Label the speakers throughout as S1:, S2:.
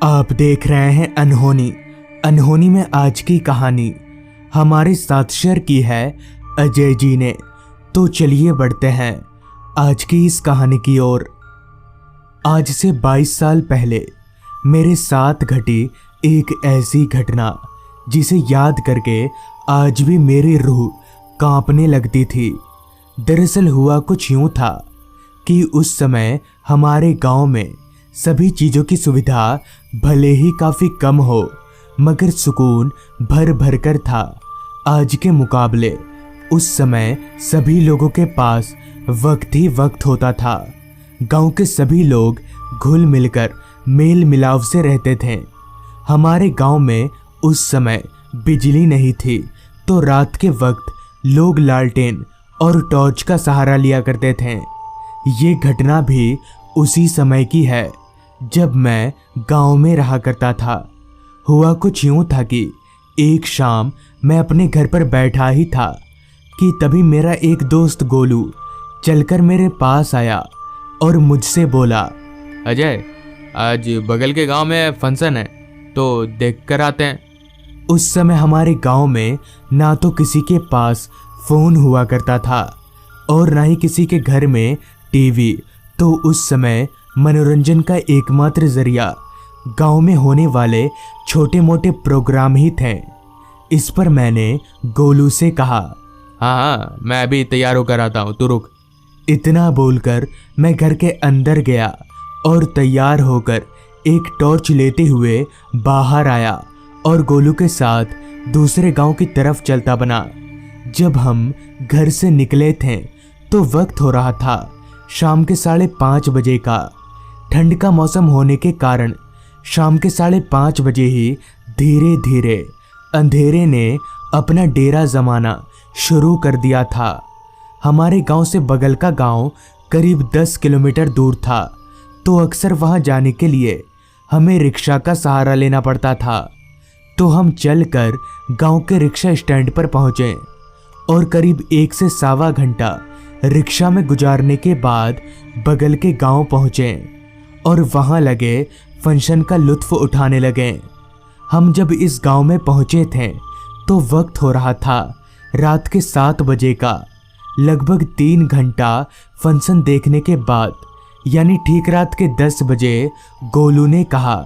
S1: आप देख रहे हैं अनहोनी। अनहोनी में आज की कहानी हमारे साथ शेयर की है अजय जी ने। तो चलिए बढ़ते हैं आज की इस कहानी की ओर। आज से 22 साल पहले मेरे साथ घटी एक ऐसी घटना जिसे याद करके आज भी मेरी रूह कांपने लगती थी। दरअसल हुआ कुछ यूं था कि उस समय हमारे गांव में सभी चीज़ों की सुविधा भले ही काफ़ी कम हो मगर सुकून भर भर कर था। आज के मुकाबले उस समय सभी लोगों के पास वक्त ही वक्त होता था। गांव के सभी लोग घुल मिलकर मेल मिलाप से रहते थे। हमारे गांव में उस समय बिजली नहीं थी तो रात के वक्त लोग लालटेन और टॉर्च का सहारा लिया करते थे। ये घटना भी उसी समय की है जब मैं गांव में रहा करता था। हुआ कुछ यूं था कि एक शाम मैं अपने घर पर बैठा ही था कि तभी मेरा एक दोस्त गोलू चलकर मेरे पास आया और मुझसे बोला,
S2: अजय, आज बगल के गांव में फंक्शन है तो देख कर आते हैं।
S1: उस समय हमारे गांव में ना तो किसी के पास फोन हुआ करता था और ना ही किसी के घर में टीवी। तो उस समय मनोरंजन का एकमात्र जरिया गांव में होने वाले छोटे मोटे प्रोग्राम ही थे। इस पर मैंने गोलू से कहा,
S2: हाँ, मैं अभी तैयार होकर आता हूँ, तू रुक।
S1: इतना बोलकर मैं घर के अंदर गया और तैयार होकर एक टॉर्च लेते हुए बाहर आया और गोलू के साथ दूसरे गांव की तरफ चलता बना। जब हम घर से निकले थे तो वक्त हो रहा था शाम के 5:30 बजे का। ठंड का मौसम होने के कारण शाम के 5:30 बजे ही धीरे धीरे अंधेरे ने अपना डेरा जमाना शुरू कर दिया था। हमारे गांव से बगल का गांव करीब 10 किलोमीटर दूर था तो अक्सर वहां जाने के लिए हमें रिक्शा का सहारा लेना पड़ता था। तो हम चलकर गांव के रिक्शा स्टैंड पर पहुंचे और करीब 1 से सवा घंटा रिक्शा में गुजारने के बाद बगल के गांव पहुंचे और वहां लगे फंक्शन का लुत्फ उठाने लगे। हम जब इस गांव में पहुंचे थे तो वक्त हो रहा था रात के 7 बजे का। लगभग 3 घंटा फंक्शन देखने के बाद यानी ठीक रात के 10 बजे गोलू ने कहा,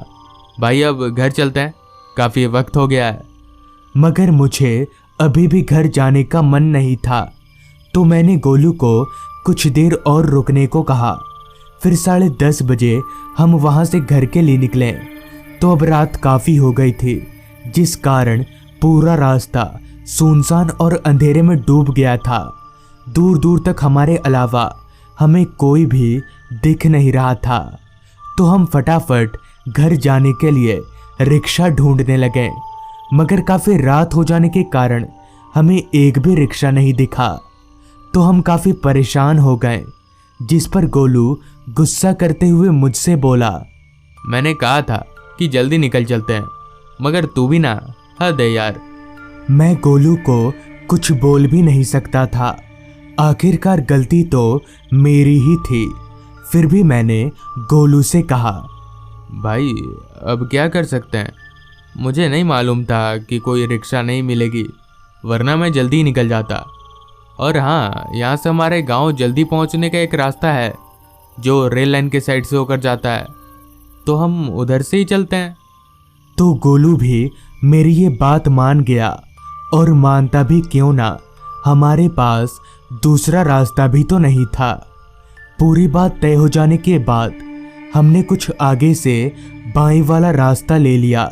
S2: भाई अब घर चलते हैं, काफ़ी वक्त हो गया है।
S1: मगर मुझे अभी भी घर जाने का मन नहीं था तो मैंने गोलू को कुछ देर और रुकने को कहा। फिर 10:30 बजे हम वहां से घर के लिए निकले तो अब रात काफ़ी हो गई थी जिस कारण पूरा रास्ता सुनसान और अंधेरे में डूब गया था। दूर दूर तक हमारे अलावा हमें कोई भी दिख नहीं रहा था। तो हम फटाफट घर जाने के लिए रिक्शा ढूंढने लगे मगर काफ़ी रात हो जाने के कारण हमें एक भी रिक्शा नहीं दिखा। तो हम काफ़ी परेशान हो गए जिस पर गोलू गुस्सा करते हुए मुझसे बोला,
S2: मैंने कहा था कि जल्दी निकल चलते हैं मगर तू भी ना, हद है यार।
S1: मैं गोलू को कुछ बोल भी नहीं सकता था। आखिरकार गलती तो मेरी ही थी। फिर भी मैंने गोलू से कहा,
S2: भाई अब क्या कर सकते हैं, मुझे नहीं मालूम था कि कोई रिक्शा नहीं मिलेगी वरना मैं जल्दी निकल जाता। और हाँ, यहाँ से हमारे गांव जल्दी पहुँचने का एक रास्ता है जो रेल लाइन के साइड से होकर जाता है, तो हम उधर से ही चलते हैं।
S1: तो गोलू भी मेरी ये बात मान गया और मानता भी क्यों ना, हमारे पास दूसरा रास्ता भी तो नहीं था। पूरी बात तय हो जाने के बाद हमने कुछ आगे से बाएं वाला रास्ता ले लिया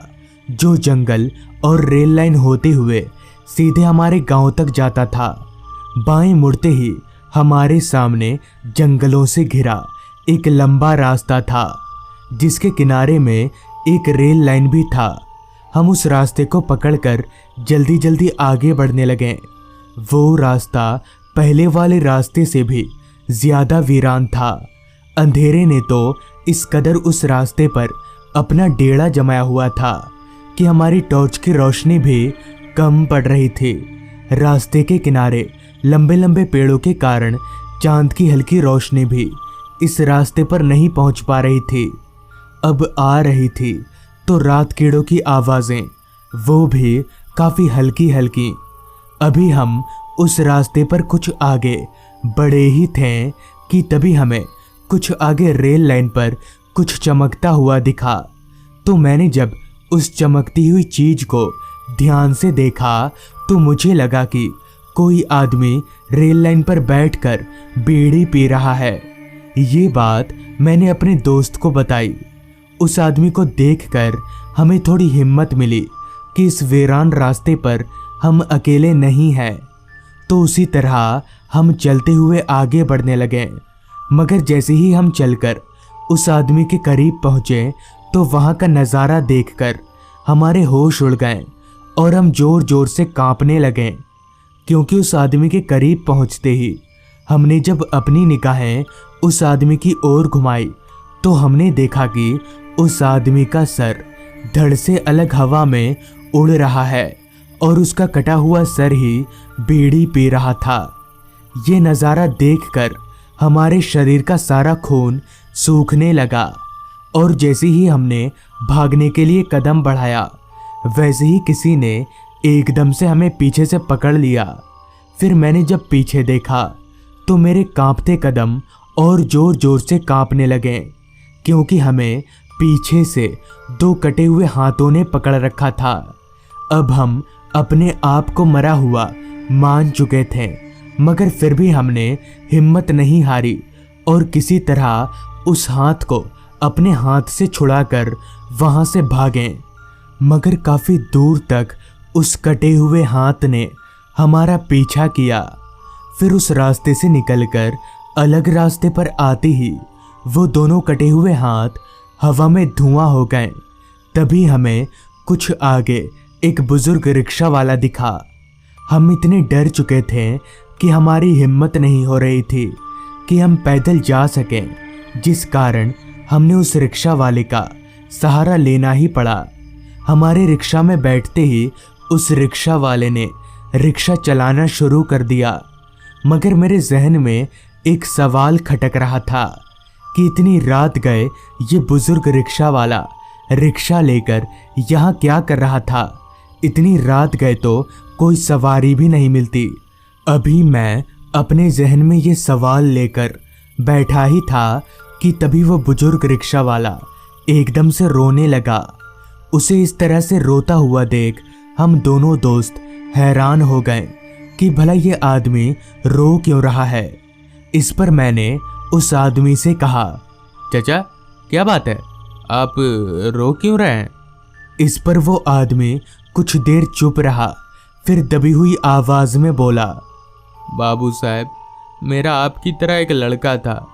S1: जो जंगल और रेल लाइन होते हुए सीधे हमारे गांव तक जाता था। बाएं मुड़ते ही हमारे सामने जंगलों से घिरा एक लंबा रास्ता था जिसके किनारे में एक रेल लाइन भी था। हम उस रास्ते को पकड़कर जल्दी जल्दी आगे बढ़ने लगे। वो रास्ता पहले वाले रास्ते से भी ज़्यादा वीरान था। अंधेरे ने तो इस कदर उस रास्ते पर अपना डेरा जमाया हुआ था कि हमारी टॉर्च की रोशनी भी कम पड़ रही थी। रास्ते के किनारे लंबे लंबे पेड़ों के कारण चांद की हल्की रोशनी भी इस रास्ते पर नहीं पहुंच पा रही थी। अब आ रही थी तो रात कीड़ों की आवाज़ें, वो भी काफ़ी हल्की हल्की। अभी हम उस रास्ते पर कुछ आगे बढ़े ही थे कि तभी हमें कुछ आगे रेल लाइन पर कुछ चमकता हुआ दिखा। तो मैंने जब उस चमकती हुई चीज को ध्यान से देखा तो मुझे लगा कि कोई आदमी रेल लाइन पर बैठकर बीड़ी पी रहा है। ये बात मैंने अपने दोस्त को बताई। उस आदमी को देखकर हमें थोड़ी हिम्मत मिली कि इस वीरान रास्ते पर हम अकेले नहीं हैं। तो उसी तरह हम चलते हुए आगे बढ़ने लगे। मगर जैसे ही हम चलकर उस आदमी के करीब पहुंचे तो वहां का नज़ारा देखकर हमारे होश उड़ गए और हम जोर जोर से कांपने लगे, क्योंकि उस आदमी के करीब पहुंचते ही हमने जब अपनी निगाहें उस आदमी की ओर घुमाई तो हमने देखा कि उस आदमी का सर धड़ से अलग हवा में उड़ रहा है और उसका कटा हुआ सर ही बीड़ी पी रहा था। ये नज़ारा देखकर हमारे शरीर का सारा खून सूखने लगा और जैसे ही हमने भागने के लिए कदम बढ़ाया वैसे ही किसी ने एकदम से हमें पीछे से पकड़ लिया। फिर मैंने जब पीछे देखा तो मेरे कांपते कदम और जोर जोर से कांपने लगे, क्योंकि हमें पीछे से 2 कटे हुए हाथों ने पकड़ रखा था। अब हम अपने आप को मरा हुआ मान चुके थे, मगर फिर भी हमने हिम्मत नहीं हारी और किसी तरह उस हाथ को अपने हाथ से छुड़ाकर वहां से भागे। मगर काफी दूर तक उस कटे हुए हाथ ने हमारा पीछा किया। फिर उस रास्ते से निकलकर अलग रास्ते पर आते ही वो दोनों कटे हुए हाथ हवा में धुआं हो गए। तभी हमें कुछ आगे एक बुजुर्ग रिक्शा वाला दिखा। हम इतने डर चुके थे कि हमारी हिम्मत नहीं हो रही थी कि हम पैदल जा सकें, जिस कारण हमने उस रिक्शा वाले का सहारा लेना ही पड़ा। हमारे रिक्शा में बैठते ही उस रिक्शा वाले ने रिक्शा चलाना शुरू कर दिया। मगर मेरे जहन में एक सवाल खटक रहा था कि इतनी रात गए ये बुजुर्ग रिक्शा वाला रिक्शा लेकर यहाँ क्या कर रहा था। इतनी रात गए तो कोई सवारी भी नहीं मिलती। अभी मैं अपने जहन में ये सवाल लेकर बैठा ही था कि तभी वो बुजुर्ग रिक्शा वाला एकदम से रोने लगा। उसे इस तरह से रोता हुआ देख हम दोनों दोस्त हैरान हो गए कि भला ये आदमी रो क्यों रहा है। इस पर मैंने उस आदमी से कहा,
S2: चाचा क्या बात है, आप रो क्यों रहे हैं?
S1: इस पर वो आदमी कुछ देर चुप रहा, फिर दबी हुई आवाज में बोला,
S2: बाबू साहब, मेरा आपकी तरह एक लड़का था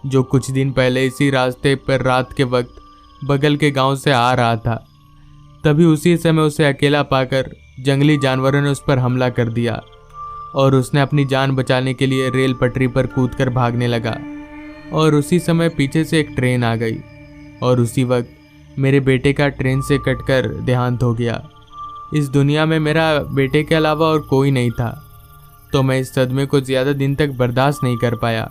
S2: जो कुछ दिन पहले इसी रास्ते पर रात के वक्त बगल के गांव से आ रहा था। तभी उसी समय उसे अकेला पाकर जंगली जानवरों ने उस पर हमला कर दिया और उसने अपनी जान बचाने के लिए रेल पटरी पर कूदकर भागने लगा। और उसी समय पीछे से एक ट्रेन आ गई और उसी वक्त मेरे बेटे का ट्रेन से कटकर देहांत हो गया। इस दुनिया में मेरा बेटे के अलावा और कोई नहीं था। तो मैं इस सदमे को ज़्यादा दिन तक बर्दाश्त नहीं कर पाया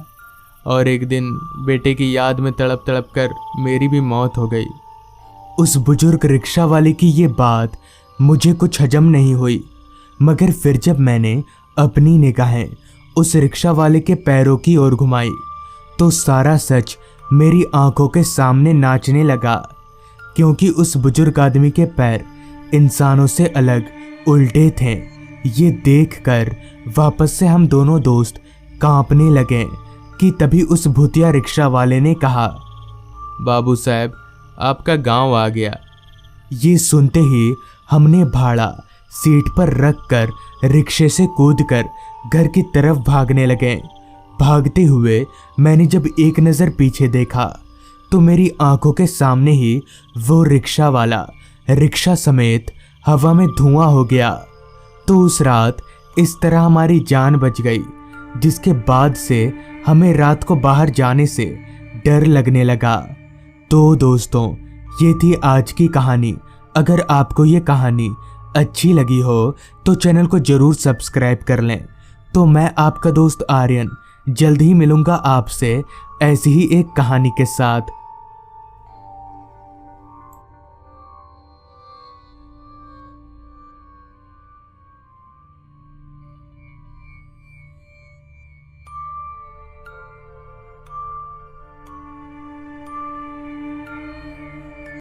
S2: और एक दिन बेटे की याद में तड़प तड़प कर मेरी भी मौत हो गई।
S1: उस बुजुर्ग रिक्शा वाले की ये बात मुझे कुछ हजम नहीं हुई, मगर फिर जब मैंने अपनी निगाहें उस रिक्शा वाले के पैरों की ओर घुमाई तो सारा सच मेरी आंखों के सामने नाचने लगा, क्योंकि उस बुजुर्ग आदमी के पैर इंसानों से अलग उल्टे थे। ये देखकर वापस से हम दोनों दोस्त कांपने लगे कि तभी उस भूतिया रिक्शा वाले ने कहा,
S2: बाबू साहब, आपका गांव आ गया।
S1: ये सुनते ही हमने भाड़ा सीट पर रखकर रिक्शे से कूदकर घर की तरफ भागने लगे। भागते हुए मैंने जब एक नज़र पीछे देखा तो मेरी आंखों के सामने ही वो रिक्शा वाला रिक्शा समेत हवा में धुआं हो गया। तो उस रात इस तरह हमारी जान बच गई, जिसके बाद से हमें रात को बाहर जाने से डर लगने लगा। तो दोस्तों, ये थी आज की कहानी। अगर आपको ये कहानी अच्छी लगी हो तो चैनल को ज़रूर सब्सक्राइब कर लें। तो मैं आपका दोस्त आर्यन जल्द ही मिलूंगा आपसे ऐसी ही एक कहानी के साथ।